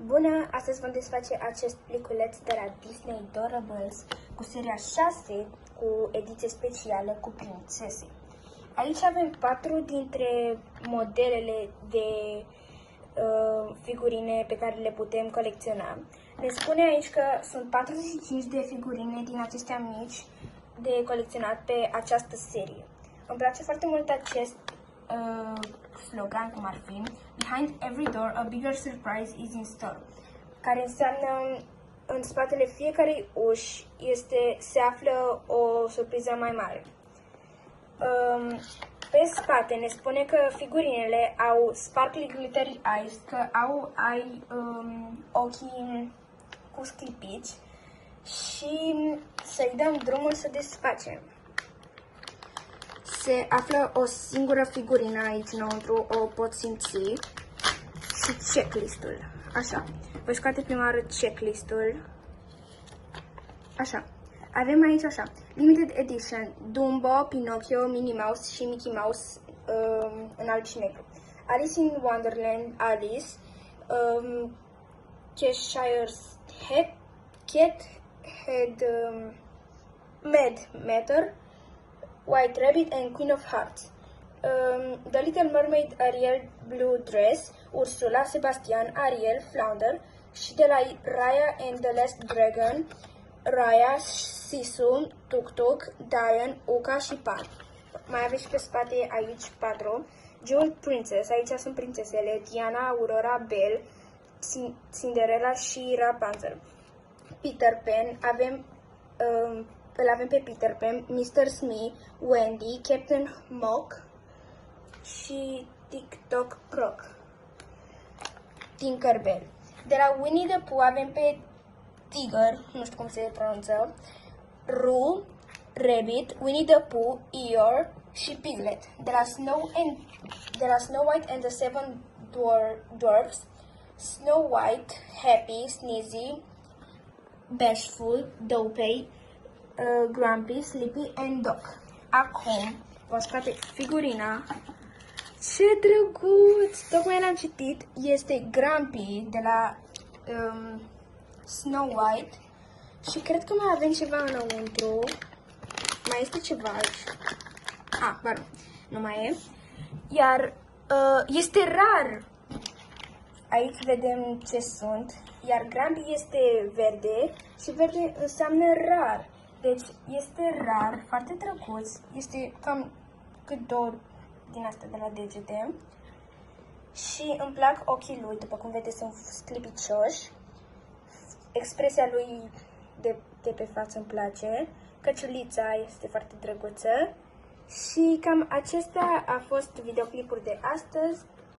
Bună! Astăzi vom desface acest pliculeț de la Disney Doorables cu seria 6 cu ediție specială cu prințese. Aici avem 4 dintre modelele de figurine pe care le putem colecționa. Ne spune aici că sunt 45 de figurine din acestea mici de colecționat pe această serie. Îmi place foarte mult acest slogan, cum ar fi Behind every door, a bigger surprise is in store, care înseamnă în spatele fiecarei uși se află o surpriză mai mare. Pe spate ne spune că figurinele au sparkly glittery eyes, că au ochii cu sclipici și să-i dăm drumul să desfacem. Se află o singură figurină aici înăuntru, o pot simți, și checklist-ul. Așa, voi scoate prima oară checklist-ul. Așa, avem aici așa, Limited Edition, Dumbo, Pinocchio, Minnie Mouse și Mickey Mouse în alb și negru. Alice in Wonderland, Alice, Cheshire's Cat, Mad Matter, White Rabbit and Queen of Hearts. The Little Mermaid, Ariel, Blue Dress, Ursula, Sebastian, Ariel, Flounder și de la Raya and the Last Dragon, Raya, Sisu, Tuk Tuk, Diane, Uka și Pan. Mai aveți pe spate aici 4. Jewel Princess, aici sunt prințesele, Diana, Aurora, Belle, Cinderella și Rapunzel. Peter Pan, îl avem pe Peter Pan, Mr. Smee, Wendy, Captain Mock și Tic-Toc Croc. Tinkerbell. De la Winnie the Pooh avem pe Tiger, nu știu cum se pronunță, Roo, Rabbit, Winnie the Pooh, Eeyore și Piglet. De la Snow White and the Seven Dwarfs, Snow White, Happy, Sneezy, Bashful, Dopey, Grumpy, Sleepy and Doc. Acum vă scoate figurina. Ce drăguț! Tocmai l-am citit. Este Grumpy de la Snow White. Și cred că mai avem ceva înăuntru. Mai este ceva aici. Nu mai e. Iar este rar. Aici vedem ce sunt. Iar Grumpy este verde și verde înseamnă rar. Deci este rar, foarte drăguț, este cam cât 2 din astea de la degete. Și îmi plac ochii lui, după cum vedeți sunt sclipicioși. Expresia lui de pe față îmi place. Căciulița este foarte drăguță. Și cam acesta a fost videoclipul de astăzi.